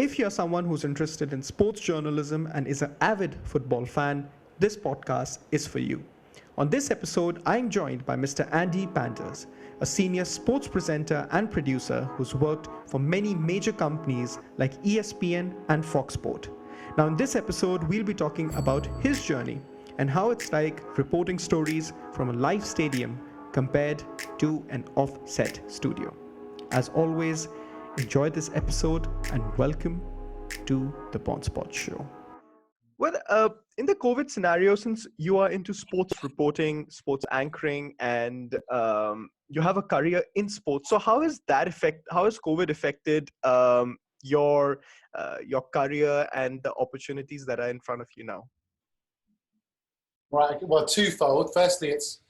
If you're someone who's interested in sports journalism and is an avid football fan, this podcast is for you. On this episode, I'm joined by Mr. Andy Penders, a senior sports presenter and producer who's worked for many major companies like ESPN and FOX Sports. Now, in this episode, we'll be talking about his journey and how it's like reporting stories from a live stadium compared to an off-set studio. As always, enjoy this episode and welcome to the BonsPodShow. Well, in the COVID scenario, since you are into sports reporting, sports anchoring, and you have a career in sports, so how has COVID affected your career and the opportunities that are in front of you now? Right. Well, twofold. Firstly, it's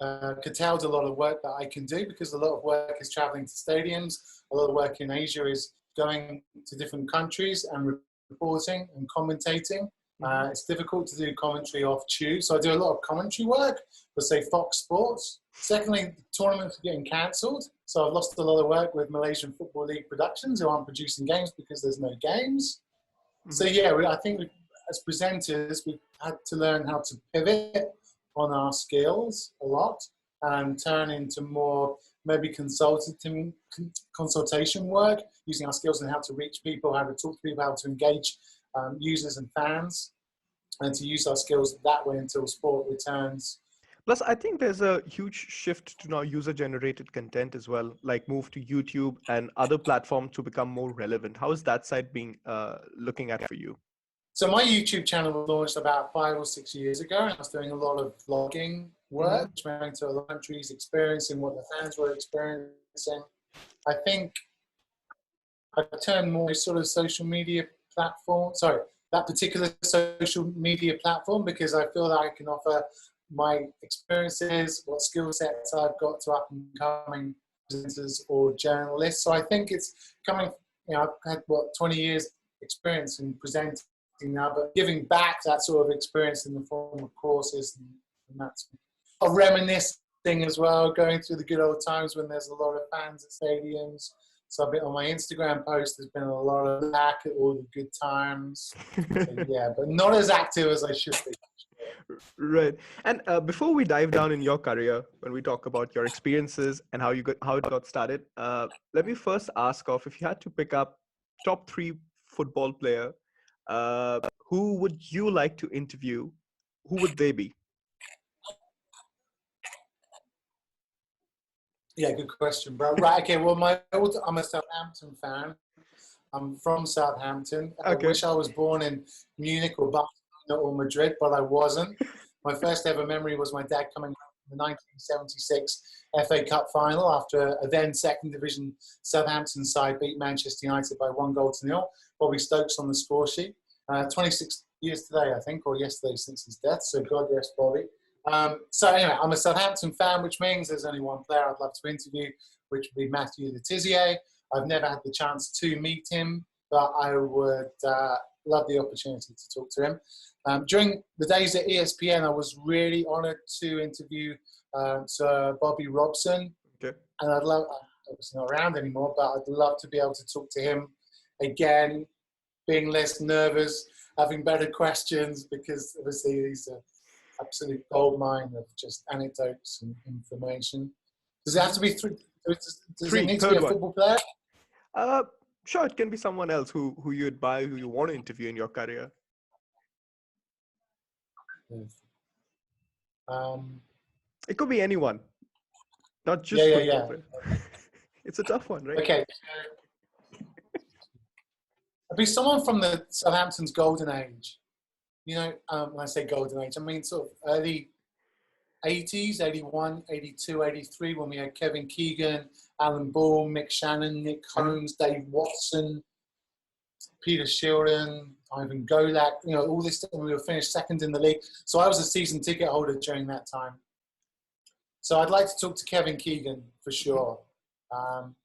curtailed a lot of work that I can do because a lot of work is traveling to stadiums. A lot of work in Asia is going to different countries and reporting and commentating. It's difficult to do commentary off tube, so I do a lot of commentary work for, say, FOX Sports. Secondly, tournaments are getting cancelled, so I've lost a lot of work with Malaysian Football League Productions, who aren't producing games because there's no games. So yeah, I think as presenters, we've had to learn how to pivot on our skills a lot and turn into more maybe consultation work, using our skills and how to reach people, how to talk to people, how to engage users and fans, and to use our skills that way until sport returns. Plus, I think there's a huge shift to now user-generated content as well, like move to YouTube and other platforms to become more relevant. How is that side being looking at for you? So my YouTube channel was launched about 5 or 6 years ago, and I was doing a lot of vlogging work, trying to a lot of countries, experiencing what the fans were experiencing. I think I turned more sort of social media platform, that particular social media platform, because I feel that I can offer my experiences, what skill sets I've got to up and coming presenters or journalists. So I think it's coming, I've had 20 years experience in presenting now, but giving back that sort of experience in the form of courses, and that's reminiscing as well, going through the good old times when there's a lot of fans at stadiums. So I've been on my Instagram post, there's been a lot of back at all the good times. So, yeah, but not as active as I should be. Right. And before we dive down in your career, when we talk about your experiences and how it got started, let me first ask off, if you had to pick up top 3 football player, who would you like to interview? Who would they be? Yeah, good question, bro. Right, okay, well, I'm a Southampton fan. I'm from Southampton. Okay. I wish I was born in Munich or Barcelona or Madrid, but I wasn't. My first ever memory was my dad coming home from the 1976 FA Cup final after a then second division Southampton side beat Manchester United by 1-0. Bobby Stokes on the score sheet. 26 years today, I think, or yesterday since his death. So God rest Bobby. So anyway, I'm a Southampton fan, which means there's only one player I'd love to interview, which would be Matthew Letizia. I've never had the chance to meet him, but I would love the opportunity to talk to him. During the days at ESPN, I was really honoured to interview Sir Bobby Robson. Okay. And I'd love, he's not around anymore, but I'd love to be able to talk to him again, being less nervous, having better questions, because obviously he's an absolute gold mine of just anecdotes and information. Does it have to be 3? Does it need to be a football player? Sure, it can be someone else who you admire, who you want to interview in your career. It could be anyone, not just football player. It's a tough one, right? Okay. It'd be someone from the Southampton's golden age. When I say golden age, I mean sort of early 80s, 81, 82, 83, when we had Kevin Keegan, Alan Ball, Mick Shannon, Nick Holmes, Dave Watson, Peter Shilton, Ivan Golak, all this stuff. We were finished second in the league. So I was a season ticket holder during that time. So I'd like to talk to Kevin Keegan for sure.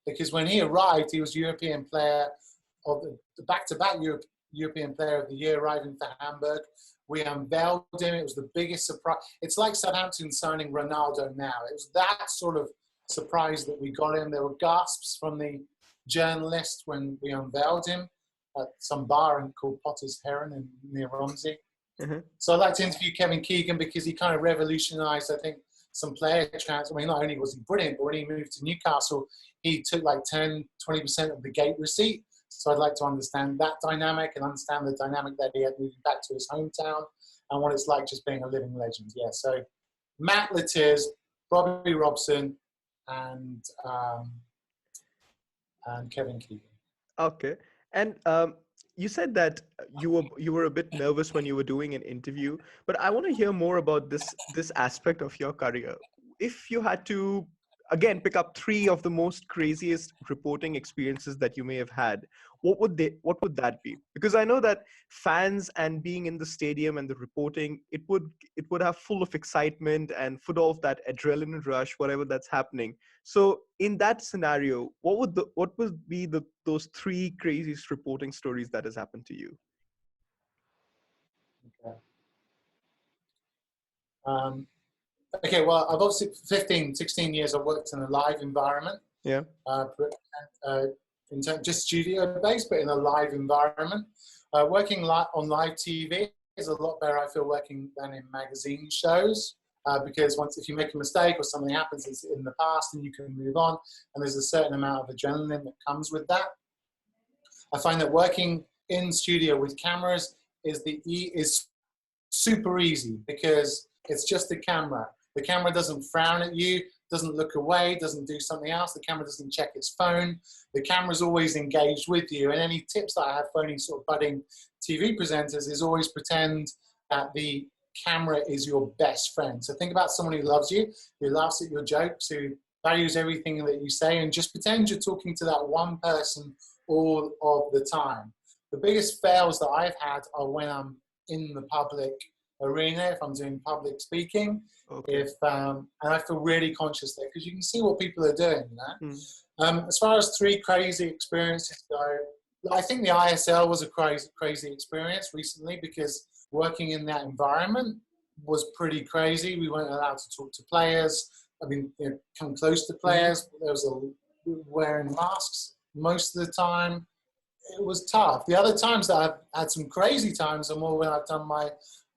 Because when he arrived, he was European player of the back-to-back European Player of the Year, arriving for Hamburg. We unveiled him. It was the biggest surprise. It's like Southampton signing Ronaldo now. It was that sort of surprise that we got him. There were gasps from the journalists when we unveiled him. at some bar called Potter's Heron near Romsey. Uh-huh. So I'd like to interview Kevin Keegan because he kind of revolutionised, I think, some player transfer. I mean, not only was he brilliant, but when he moved to Newcastle, he took like 10, 20% of the gate receipt. So I'd like to understand that dynamic and understand the dynamic that he had moving back to his hometown and what it's like just being a living legend. Yeah, so Matt Letiz, Bobby Robson, and Kevin Keegan. Okay. And you said that you were a bit nervous when you were doing an interview, but I want to hear more about this aspect of your career. If you had to again pick up three of the most craziest reporting experiences that you may have had, what would that be? Because I know that fans and being in the stadium and the reporting, it would have full of excitement and full of that adrenaline rush, whatever that's happening. So in that scenario, what would be those three craziest reporting stories that has happened to you? Okay. Okay, well, I've obviously 15, 16 years I've worked in a live environment. Yeah. Just studio based, but in a live environment. Working on live TV is a lot better, I feel, working than in magazine shows. Because if you make a mistake or something happens, it's in the past and you can move on. And there's a certain amount of adrenaline that comes with that. I find that working in studio with cameras is super easy because it's just the camera. The camera doesn't frown at you, doesn't look away, doesn't do something else. The camera doesn't check its phone. The camera's always engaged with you. And any tips that I have for any sort of budding TV presenters is always pretend that the camera is your best friend. So think about someone who loves you, who laughs at your jokes, who values everything that you say, and just pretend you're talking to that one person all of the time. The biggest fails that I've had are when I'm in the public arena, if I'm doing public speaking, Okay. and I feel really conscious there because you can see what people are doing. You know? As far as three crazy experiences go, I think the ISL was a crazy experience recently because working in that environment was pretty crazy. We weren't allowed to talk to players. I mean, come close to players. There was wearing masks most of the time. It was tough. The other times that I've had some crazy times are more when I've done my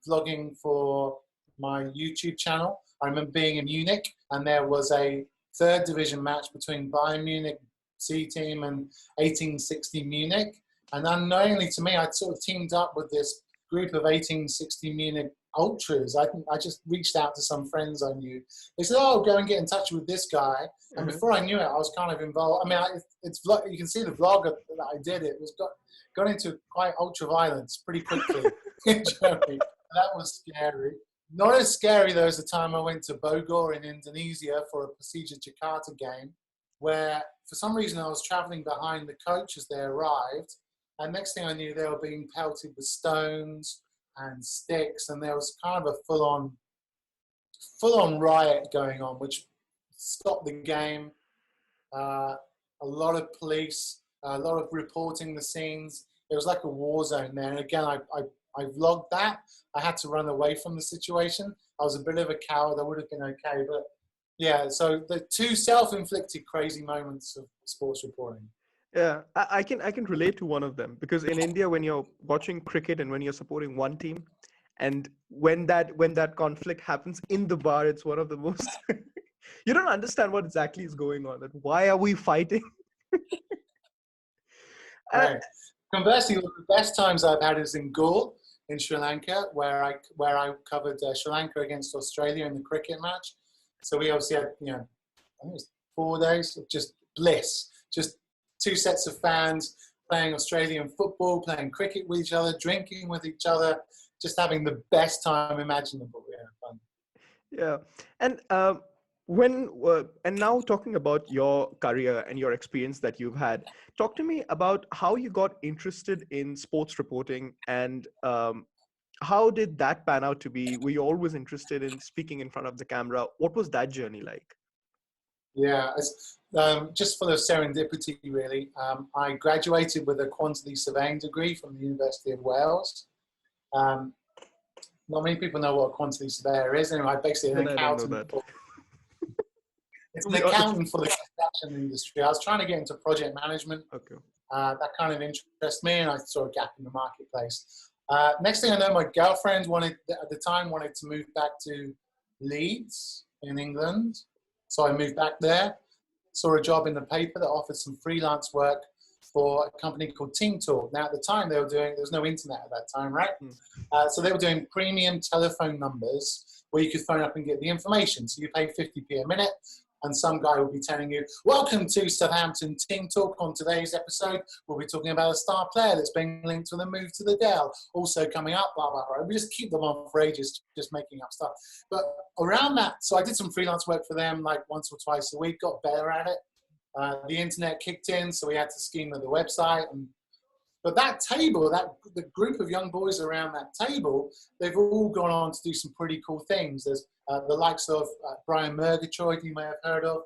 vlogging for my YouTube channel. I remember being in Munich and there was a third division match between Bayern Munich C team and 1860 Munich. And unknowingly to me, I'd sort of teamed up with this group of 1860 Munich ultras. I just reached out to some friends I knew. They said, "Oh, go and get in touch with this guy." And before I knew it, I was kind of involved. I mean, you can see the vlog that I did. It was got into quite ultra violence pretty quickly in Germany. That was scary. Not as scary though as the time I went to Bogor in Indonesia for a Persija Jakarta game, where for some reason I was traveling behind the coach as they arrived, and next thing I knew they were being pelted with stones and sticks, and there was kind of a full-on riot going on, which stopped the game. A lot of police, a lot of reporting the scenes. It was like a war zone there. And again, I vlogged that. I had to run away from the situation. I was a bit of a coward. I would have been okay. But yeah, so the two self-inflicted crazy moments of sports reporting. Yeah, I can relate to one of them because in India, when you're watching cricket and when you're supporting one team, and when that conflict happens in the bar, it's one of the most you don't understand what exactly is going on. That why are we fighting? Uh, Right. Conversely, one of the best times I've had is in Galle in Sri Lanka, where I covered Sri Lanka against Australia in the cricket match. So we obviously had, I think it was 4 days of just bliss, just two sets of fans playing Australian football, playing cricket with each other, drinking with each other, just having the best time imaginable. Yeah, fun. Yeah, and and now talking about your career and your experience that you've had, talk to me about how you got interested in sports reporting and how did that pan out to be? Were you always interested in speaking in front of the camera? What was that journey like? Yeah, it's just full of serendipity, really. I graduated with a quantity surveying degree from the University of Wales. Um, Not many people know what a quantity surveyor is. Anyway, basically an Even I don't know accountant. that. It's To an be honest. accountant for the construction industry. I was trying to get into project management. Okay. That kind of interests me, and I saw a gap in the marketplace. Next thing I know, my girlfriend at the time wanted to move back to Leeds in England. So I moved back there, saw a job in the paper that offered some freelance work for a company called Team Talk. Now, at the time, there was no internet at that time, right? So they were doing premium telephone numbers where you could phone up and get the information. So you pay 50p a minute, and some guy will be telling you, welcome to Southampton Team Talk. On today's episode, we'll be talking about a star player that's been linked to the move to the Dell. Also coming up, blah, blah, blah. We just keep them on for ages, just making up stuff. But around that, so I did some freelance work for them like once or twice a week, got better at it. The internet kicked in, so we had to scheme with the website. But that table, the group of young boys around that table, they've all gone on to do some pretty cool things. There's the likes of Brian Murgatroyd, you may have heard of,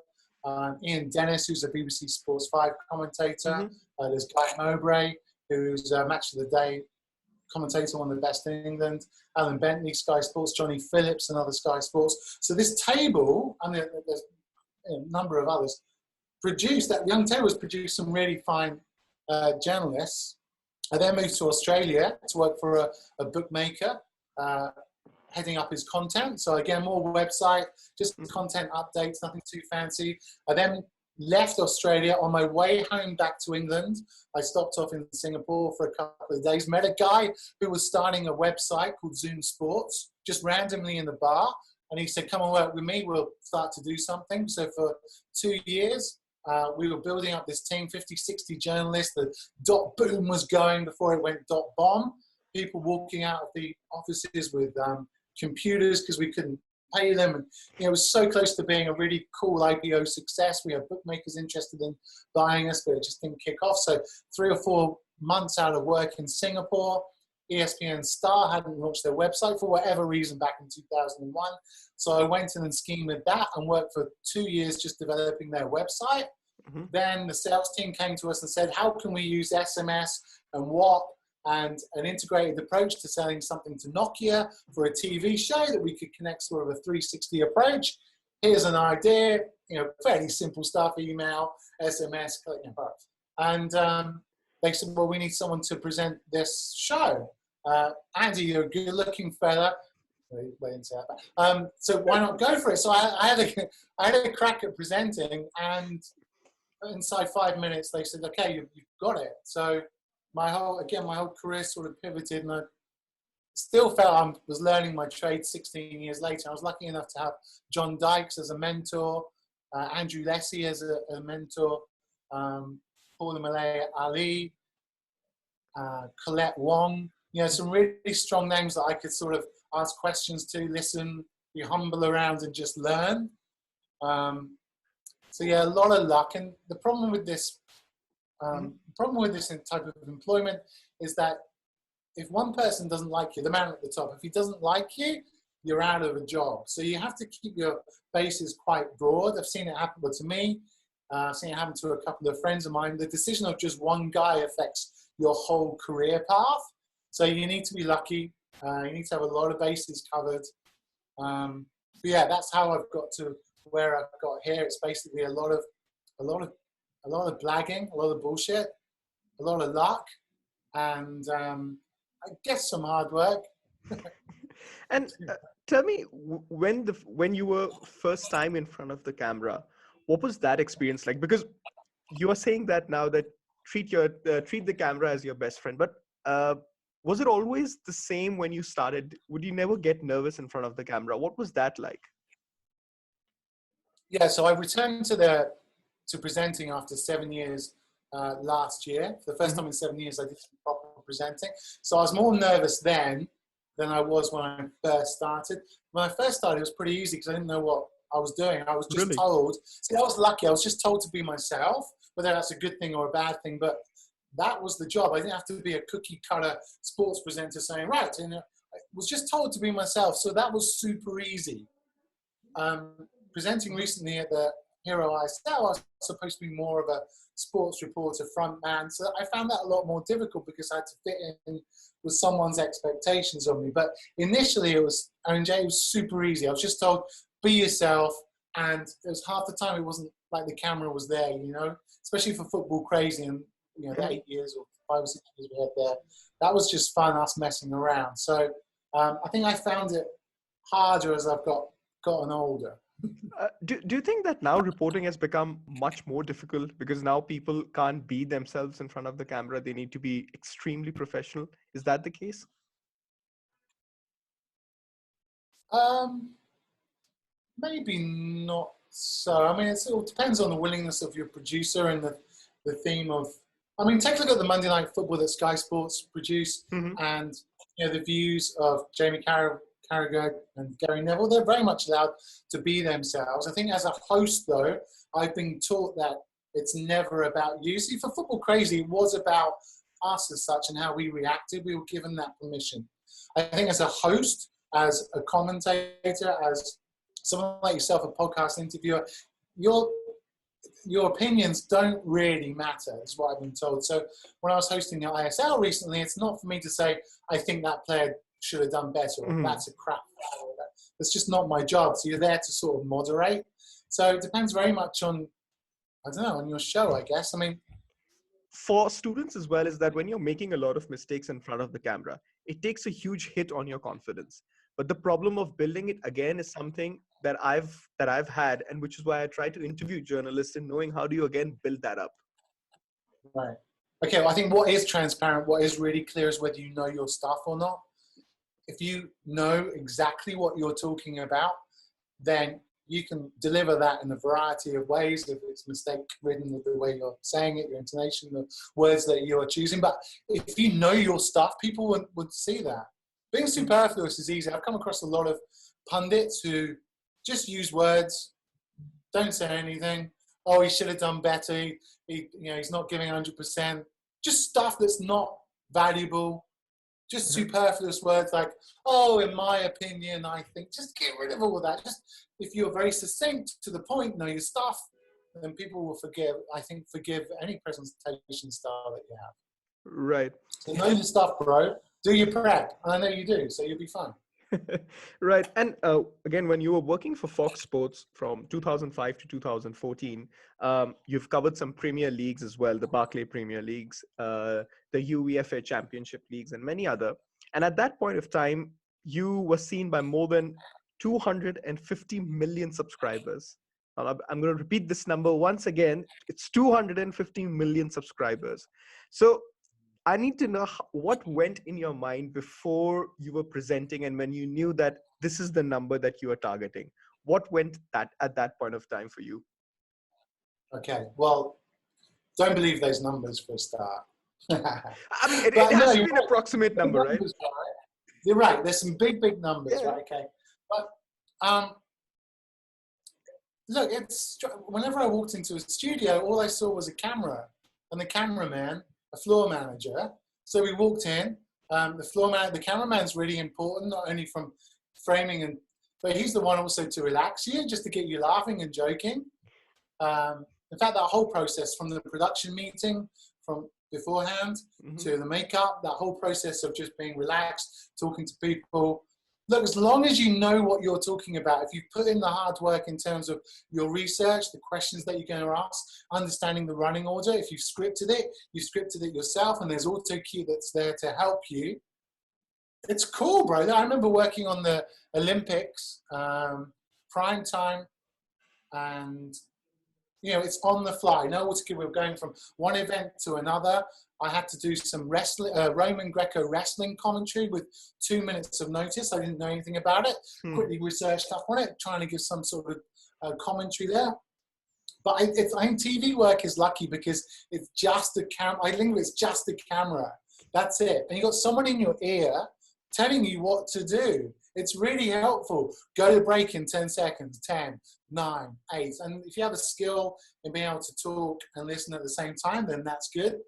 Ian Dennis, who's a BBC Sports 5 commentator. There's Guy Mowbray, who's a Match of the Day commentator, one of the best in England. Alan Bentley, Sky Sports, Johnny Phillips, another Sky Sports. So this table, and there's a number of others, that young table has produced some really fine journalists. I then moved to Australia to work for a bookmaker, heading up his content. So again, more website, just content updates, nothing too fancy. I then left Australia. On my way home back to England, I stopped off in Singapore for a couple of days, met a guy who was starting a website called Zoom Sports, just randomly in the bar. And he said, come and work with me, we'll start to do something. So for 2 years, we were building up this team, 50, 60 journalists. The dot boom was going before it went dot bomb. People walking out of the offices with computers because we couldn't pay them. And it was so close to being a really cool IPO success. We had bookmakers interested in buying us, but it just didn't kick off. So 3 or 4 months out of work in Singapore, ESPN Star hadn't launched their website for whatever reason back in 2001. So I went in and schemed with that and worked for 2 years just developing their website. Then the sales team came to us and said, how can we use SMS and WhatsApp and an integrated approach to selling something to Nokia for a TV show that we could connect sort of a 360 approach? Here's an idea, fairly simple stuff, email, SMS, and they said, well, we need someone to present this show. Andy, you're a good-looking fella. Wait and say that. So why not go for it? So I had a crack at presenting, and inside 5 minutes they said, okay, you've got it. So my whole career sort of pivoted, and I still felt I was learning my trade 16 years later. I was lucky enough to have John Dykes as a mentor, Andrew Lessie as a mentor, Paula Malaya Ali, Colette Wong, some really strong names that I could sort of ask questions to, listen, be humble around, and just learn. So yeah, a lot of luck. And the problem with this type of employment is that if one person doesn't like you, the man at the top, if he doesn't like you, you're out of a job. So you have to keep your bases quite broad. I've seen it happen to me. I've seen it happen to a couple of friends of mine. The decision of just one guy affects your whole career path. So you need to be lucky. You need to have a lot of bases covered. But yeah, that's how I've got to where I've got here. It's basically a lot of blagging, a lot of bullshit, a lot of luck, and I guess some hard work. And tell me, when you were first time in front of the camera, what was that experience like? Because you are saying that now, that treat the camera as your best friend, but was it always the same when you started? Would you never get nervous in front of the camera? What was that like? Yeah, so I returned to presenting after 7 years last year. For the first time in 7 years, I did some proper presenting. So I was more nervous then than I was when I first started. When I first started, it was pretty easy because I didn't know what I was doing. I was just told. See, I was lucky. I was just told to be myself, whether that's a good thing or a bad thing. But that was the job. I didn't have to be a cookie cutter sports presenter saying, right. And I was just told to be myself. So that was super easy. Presenting recently at the Hero ISL, I was supposed to be more of a sports reporter front man. So I found that a lot more difficult because I had to fit in with someone's expectations of me. But initially it was super easy. I was just told, be yourself. And it was half the time it wasn't like the camera was there, especially for Football Crazy. And the 8 years or 5 or 6 years we had there, that was just fun, us messing around. So I think I found it harder as I've gotten older. Do you think that now reporting has become much more difficult because now people can't be themselves in front of the camera? They need to be extremely professional. Is that the case? Maybe not so. I mean, it all depends on the willingness of your producer and the theme of. I mean, take a look at the Monday Night Football that Sky Sports produce, and the views of Jamie Carragher and Gary Neville. They're very much allowed to be themselves. I think as a host, though, I've been taught that it's never about you. See, for Football Crazy, it was about us as such and how we reacted. We were given that permission. I think as a host, as a commentator, as someone like yourself, a podcast interviewer, your opinions don't really matter, is what I've been told. So when I was hosting the ISL recently, it's not for me to say, I think that player should have done better, or that's a crap player. That's just not my job. So you're there to sort of moderate. So it depends very much on, I don't know, on your show, I guess. I mean, for students as well, is that when you're making a lot of mistakes in front of the camera, it takes a huge hit on your confidence. But the problem of building it again is something that I've had, and which is why I try to interview journalists in knowing how do you again build that up. Right. Okay. Well, I think what is transparent, what is really clear, is whether you know your stuff or not. If you know exactly what you're talking about, then you can deliver that in a variety of ways. If it's mistake-ridden with the way you're saying it, your intonation, the words that you're choosing. But if you know your stuff, people would see that. Being superfluous is easy. I've come across a lot of pundits who just use words, don't say anything. Oh, he should have done better. He's not giving 100%. Just stuff that's not valuable. Just superfluous words like, oh, in my opinion, I think. Just get rid of all of that. Just if you're very succinct, to the point, know your stuff, then people will forgive any presentation style that you have. Right. So know your stuff, bro. Do your prep. I know you do, so you'll be fine. Right. And again, when you were working for Fox Sports from 2005 to 2014, you've covered some Premier Leagues as well, the Barclay Premier Leagues, the UEFA Championship Leagues, and many other. And at that point of time, you were seen by more than 250 million subscribers. I'm going to repeat this number once again. It's 250 million subscribers. So I need to know what went in your mind before you were presenting and when you knew that this is the number that you are targeting. What went at that point of time for you? Okay, well, don't believe those numbers for a start. I mean, it has to be an approximate number, right? You're right. There's some big numbers, right? Okay, but look, whenever I walked into a studio, all I saw was a camera and the cameraman, a floor manager. So we walked in. The cameraman's really important, not only from framing but he's the one also to relax you, just to get you laughing and joking. In fact, that whole process from the production meeting, from beforehand to the makeup, that whole process of just being relaxed, talking to people. Look, as long as you know what you're talking about, if you put in the hard work in terms of your research, the questions that you're going to ask, understanding the running order, if you've scripted it yourself, and there's auto cue that's there to help you. It's cool, bro. I remember working on the Olympics, prime time, and it's on the fly. No auto cue. We're going from one event to another. I had to do some wrestling, Roman Greco wrestling commentary with 2 minutes of notice. I didn't know anything about it. Quickly researched up on it, trying to give some sort of commentary there. But I think TV work is lucky because it's just a camera. I think it's just a camera. That's it. And you've got someone in your ear telling you what to do. It's really helpful. Go to break in 10 seconds, 10, 9, 8. And if you have a skill in being able to talk and listen at the same time, then that's good.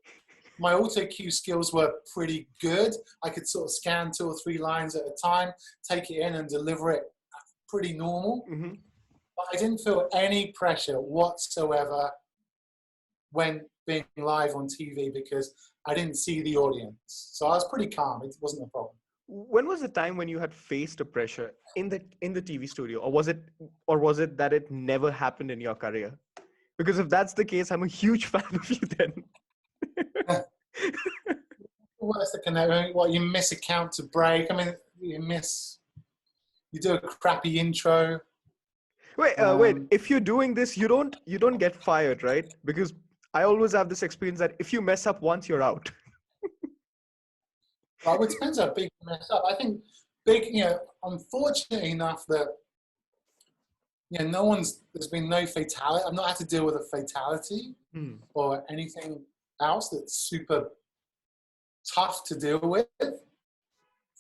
My auto cue skills were pretty good. I could sort of scan 2 or 3 lines at a time, take it in and deliver it pretty normal. But I didn't feel any pressure whatsoever when being live on TV because I didn't see the audience. So I was pretty calm. It wasn't a problem. When was the time when you had faced a pressure in the TV studio, or was it that it never happened in your career? Because if that's the case, I'm a huge fan of you then. What's the connect? What, you miss a count to break? I mean, you do a crappy intro. Wait. If you're doing this, you don't get fired, right? Because I always have this experience that if you mess up once, you're out. Well, it depends how big you mess up. I think big, unfortunately enough that, there's been no fatality. I've not had to deal with a fatality or anything else that's super tough to deal with. I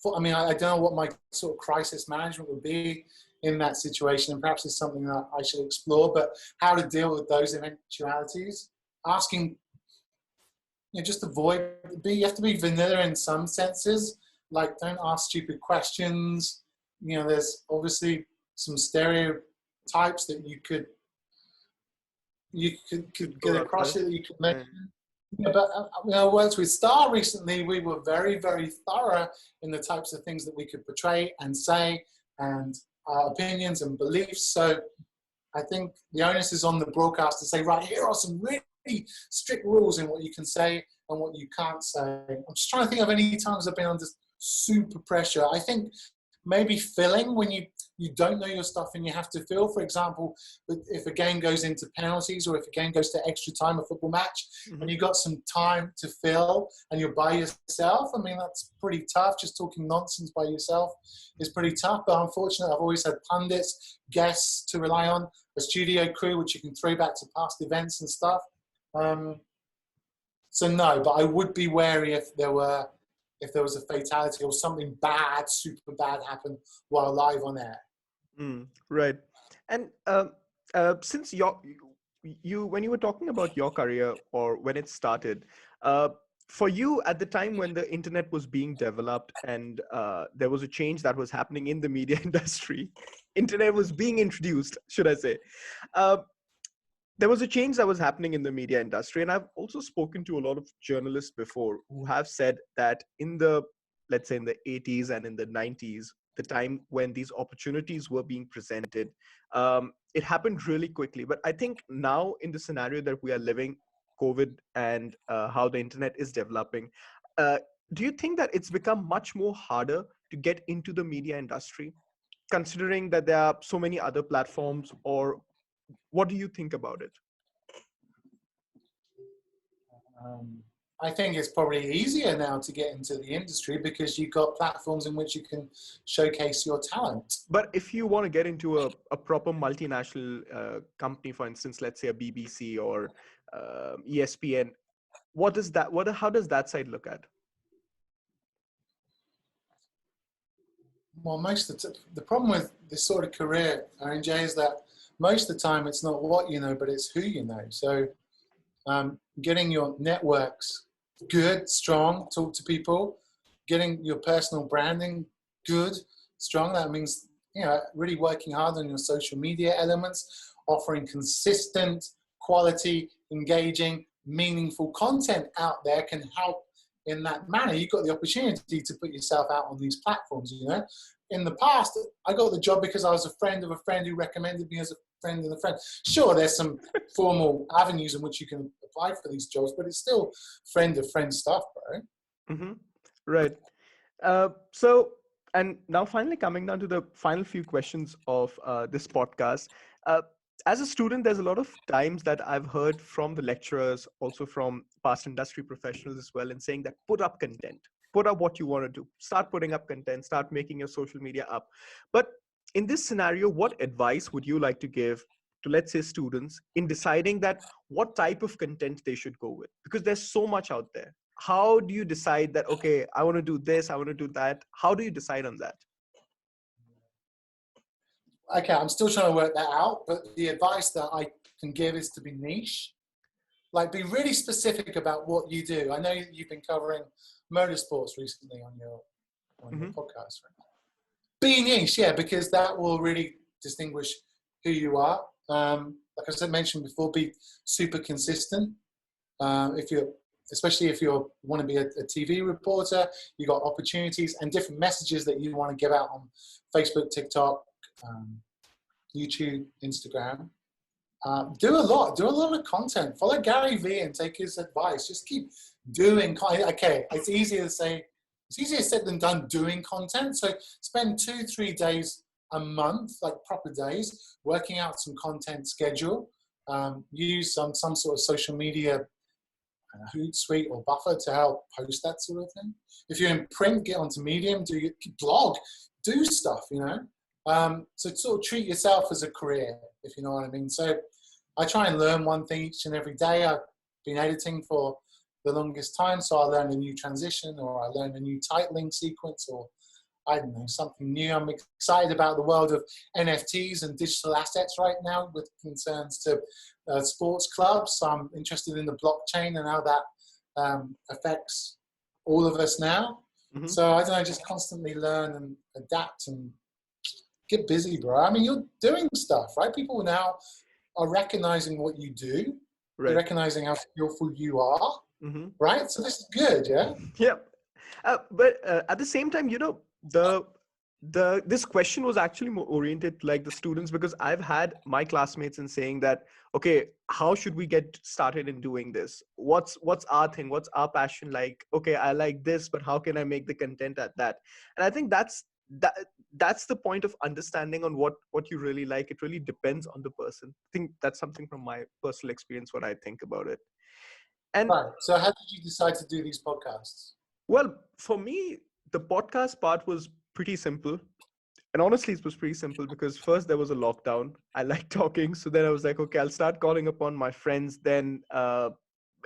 don't know what my sort of crisis management would be in that situation, and perhaps it's something that I should explore, but how to deal with those eventualities. Asking, just avoid, you have to be vanilla in some senses, like don't ask stupid questions. There's obviously some stereotypes that you could get across it, that you could mention. Yeah, but I worked with Star recently. We were very, very thorough in the types of things that we could portray and say, and our opinions and beliefs. So I think the onus is on the broadcast to say, right, here are some really strict rules in what you can say and what you can't say. I'm just trying to think of any times I've been under super pressure. I think maybe filling when you don't know your stuff and you have to fill. For example, if a game goes into penalties or if a game goes to extra time, a football match, and you've got some time to fill and you're by yourself, I mean, that's pretty tough. Just talking nonsense by yourself is pretty tough. But unfortunately, I've always had pundits, guests to rely on, a studio crew, which you can throw back to past events and stuff. So no, but I would be wary if there was a fatality or something bad, super bad happened while live on air. Right. And since you when you were talking about your career or when it started, for you at the time when the internet was being developed and there was a change that was happening in the media industry, internet was being introduced, should I say. There was a change that was happening in the media industry, and I've also spoken to a lot of journalists before who have said that let's say in the 80s and in the 90s, the time when these opportunities were being presented, it happened really quickly. But I think now in the scenario that we are living, COVID and how the internet is developing, do you think that it's become much more harder to get into the media industry, considering that there are so many other platforms, or what do you think about it? I think it's probably easier now to get into the industry because you've got platforms in which you can showcase your talent. But if you want to get into a proper multinational company, for instance, let's say a BBC or ESPN, how does that side look at? Well, the problem with this sort of career, RNJ, is that most of the time it's not what you know, but it's who you know. So getting your networks good, strong, talk to people, getting your personal branding good, strong. That means, really working hard on your social media elements, offering consistent, quality, engaging, meaningful content out there can help in that manner. You've got the opportunity to put yourself out on these platforms, In the past, I got the job because I was a friend of a friend who recommended me as a friend of a friend. Sure, there's some formal avenues in which you can apply for these jobs, but it's still friend of friend stuff, bro. Mm-hmm. Right. And now finally coming down to the final few questions of this podcast. As a student, there's a lot of times that I've heard from the lecturers, also from past industry professionals as well, in saying that put up content, put up what you want to do, start putting up content, start making your social media up. But in this scenario, what advice would you like to give to, let's say, students in deciding that what type of content they should go with? Because there's so much out there. How do you decide that, okay, I want to do this, I want to do that? How do you decide on that? Okay, I'm still trying to work that out, but the advice that I can give is to be niche. Like, be really specific about what you do. I know you've been covering motorsports recently on your podcast, right? Be niche, yeah, because that will really distinguish who you are. Like I said, mentioned before, be super consistent. Especially if you want to be a TV reporter, you got opportunities and different messages that you want to give out on Facebook, TikTok, YouTube, Instagram. Do a lot of content. Follow Gary Vee and take his advice. Just keep Okay, it's easier said than done doing content. So spend 2-3 days a month, like proper days, working out some content schedule. Use some sort of social media Hootsuite or Buffer to help post that sort of thing. If you're in print, get onto Medium, do your blog, do stuff, So sort of treat yourself as a career, if you know what I mean. So I try and learn one thing each and every day. I've been editing for the longest time, so I learn a new transition, or I learn a new titling sequence, or I don't know, something new. I'm excited about the world of NFTs and digital assets right now with concerns to sports clubs. So I'm interested in the blockchain and how that affects all of us now. Mm-hmm. So I don't know, just constantly learn and adapt and get busy, bro. I mean, you're doing stuff, right? People now are recognizing what you do. Right. They're recognizing how skillful you are, Mm-hmm. right? So this is good, yeah? Yeah. But at the same time, this question was actually more oriented to, like, the students, because I've had my classmates in saying that, okay, how should we get started in doing this? What's our thing? What's our passion? Like, okay, I like this, but how can I make the content at that? And I think that's the point of understanding on what you really like. It really depends on the person. I think that's something from my personal experience, what I think about it. And Right. So how did you decide to do these podcasts? well, for me, the podcast part was pretty simple. And honestly, it was pretty simple because first there was a lockdown. I like talking. So then I was like, okay, I'll start calling upon my friends. Then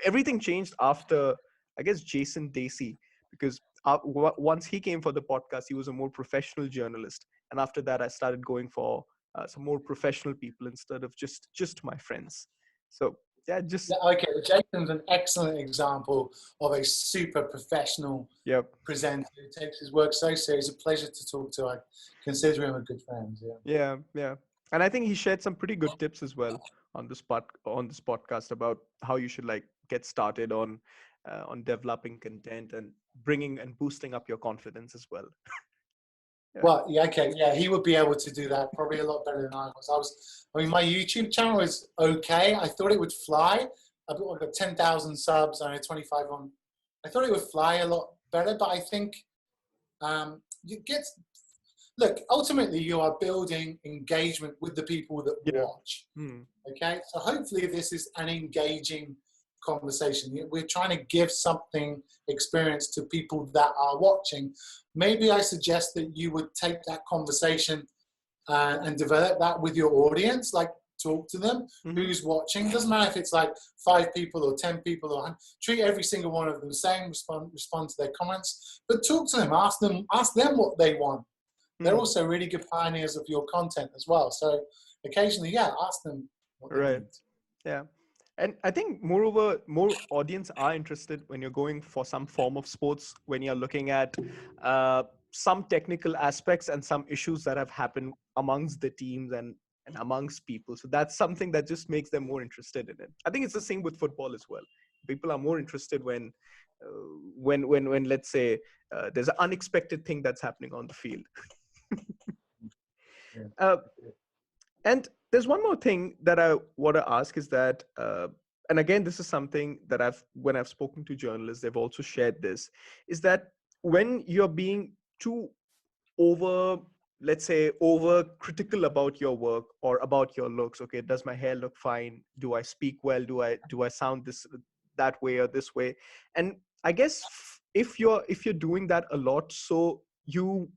everything changed after, I guess, Jason Dacey, because once he came for the podcast, he was a more professional journalist. And after that, I started going for some more professional people instead of just my friends. So yeah, just. Yeah, okay, Jason's an excellent example of a super professional Yep. presenter who takes his work so serious. It's a pleasure to talk to. I consider him a good friend. Yeah. And I think he shared some pretty good tips as well on this podcast about how you should, like, get started on developing content and bringing and boosting up your confidence as well. Yeah. Well, yeah, okay, yeah, he would be able to do that probably a lot better than I was. I mean, my YouTube channel is okay. I thought it would fly. I've got 10,000 subs. I had 25 on. I thought it would fly a lot better, but I think look, ultimately you are building engagement with the people that watch. Okay, so hopefully this is an engaging conversation. We're trying to give something experience to people that are watching. Maybe I suggest that you would take that conversation and develop that with your audience, like talk to them, who's watching. Doesn't matter if it's like 5 people or 10 people, or treat every single one of them the same, respond to their comments, but talk to them, ask them what they want. They're also really good pioneers of your content as well. So occasionally, ask them what they need. Yeah. And I think moreover, more audience are interested when you're going for some form of sports, when you're looking at some technical aspects and some issues that have happened amongst the teams and amongst people. So that's something that just makes them more interested in it. I think it's the same with football as well. People are more interested when let's say there's an unexpected thing that's happening on the field. And there's one more thing that I want to ask is that, and again, this is something that when I've spoken to journalists, they've also shared this, is that when you're being too let's say over critical about your work or about your looks, okay, does my hair look fine? Do I speak well? Do I sound that way or this way? And I guess if you're doing that a lot, so you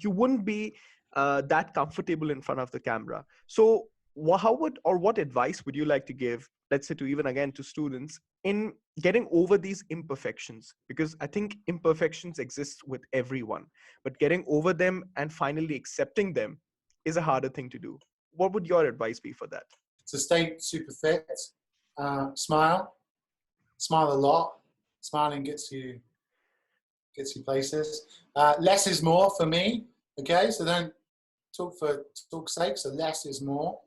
wouldn't be that comfortable in front of the camera. So what advice would you like to give, let's say, to even again to students in getting over these imperfections? Because I think imperfections exist with everyone, but getting over them and finally accepting them is a harder thing to do. What would your advice be for that? So stay super fit, smile a lot. Smiling gets you places. Less is more for me. Okay, so don't talk for talk's sake. So less is more.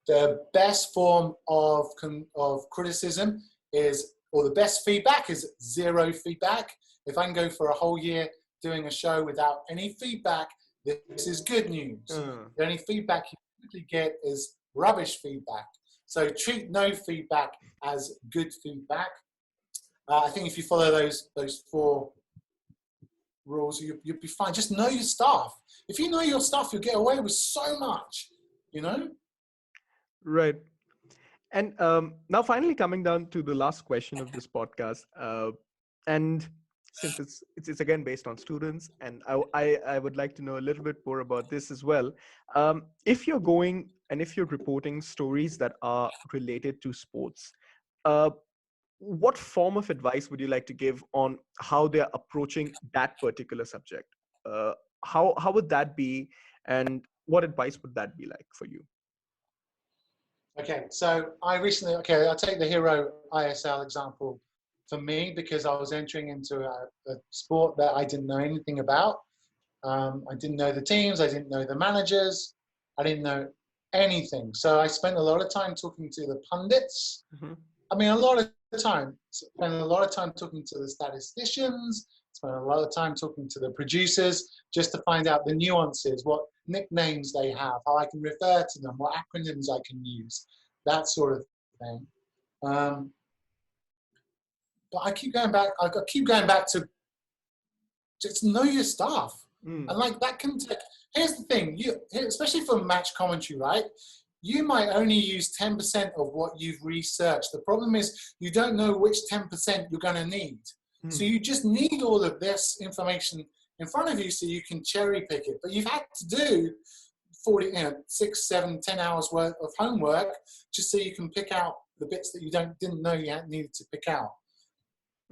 The best form of criticism is, or the best feedback is zero feedback. If I can go for a whole year doing a show without any feedback, this is good news. The only feedback you typically get is rubbish feedback. So treat no feedback as good feedback. I think if you follow those four rules, you'll be fine. Just know your stuff. If you know your stuff, you'll get away with so much, you know? Right. And now, finally, coming down to the last question of this podcast, and since it's again based on students, and I would like to know a little bit more about this as well. If you're going and if you're reporting stories that are related to sports, uh, what form of advice would you like to give on how they're approaching that particular subject? Uh, how would that be, and what advice would that be like for you? Okay, so I'll take the Hero ISL example for me because I was entering into a sport that I didn't know anything about. I didn't know the teams, I didn't know the managers, I didn't know anything. So I spent a lot of time talking to the pundits. Mm-hmm. I mean, spent a lot of time talking to the statisticians, spent a lot of time talking to the producers just to find out the nuances, what nicknames they have, how I can refer to them, what acronyms I can use, that sort of thing. But I keep going back to just know your stuff. Mm. And like that can take, here's the thing, especially for match commentary, right? You might only use 10% of what you've researched. The problem is you don't know which 10% you're going to need. So you just need all of this information in front of you so you can cherry pick it. But you've had to do 6, 7, 10 hours worth of homework just so you can pick out the bits that you didn't know you needed to pick out.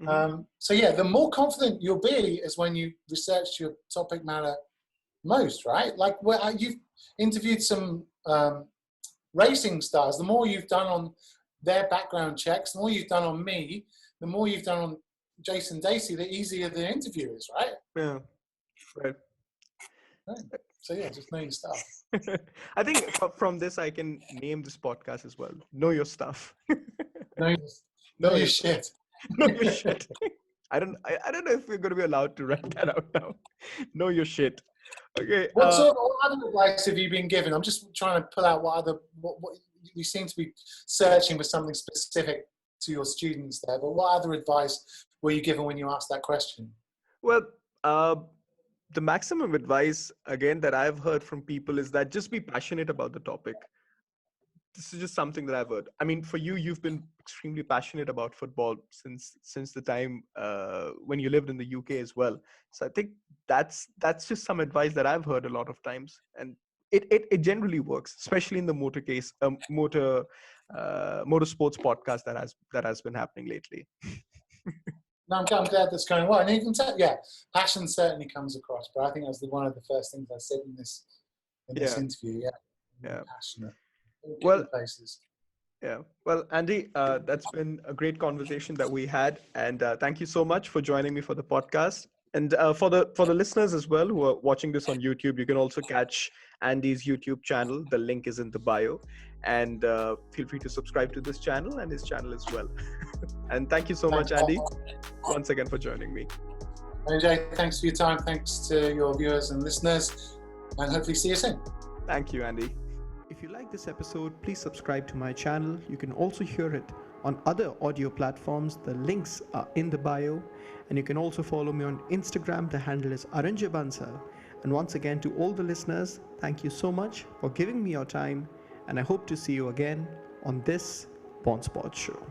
Mm-hmm. So yeah, the more confident you'll be is when you research your topic matter most, right? Like you've interviewed some racing stars. The more you've done on their background checks, the more you've done on me, the more you've done on Jason Dacey, the easier the interview is, right? Yeah, right. So yeah, just know your stuff. I think from this I can name this podcast as well. Know your stuff. Know your shit. Know your shit. I don't know if we're going to be allowed to write that out now. Know your shit. Okay. What other advice have you been given? I'm just trying to pull out what you seem to be searching for something specific to your students there. But what other advice were you given when you asked that question? Well, the maximum advice again that I've heard from people is that just be passionate about the topic. This is just something that I've heard. I mean, for you, you've been extremely passionate about football since the time when you lived in the UK as well. So I think that's just some advice that I've heard a lot of times, and it generally works, especially in the motorsports podcast that has been happening lately. No, I'm glad that's going well. And you can tell, yeah, passion certainly comes across. But I think that's one of the first things I said in this interview. Yeah, passionate. Well, places. Yeah. Well, Andy, that's been a great conversation that we had, and thank you so much for joining me for the podcast. And for the listeners as well who are watching this on YouTube, you can also catch Andy's YouTube channel. The link is in the bio, and feel free to subscribe to this channel and his channel as well. And thank you so much, Andy, once again for joining me. AJ, thanks for your time. Thanks to your viewers and listeners, and hopefully see you soon. Thank you, Andy. If you like this episode, please subscribe to my channel. You can also hear it on other audio platforms. The links are in the bio. And you can also follow me on Instagram. The handle is Aranja Bansal. And once again, to all the listeners, thank you so much for giving me your time. And I hope to see you again on this BonsPodShow.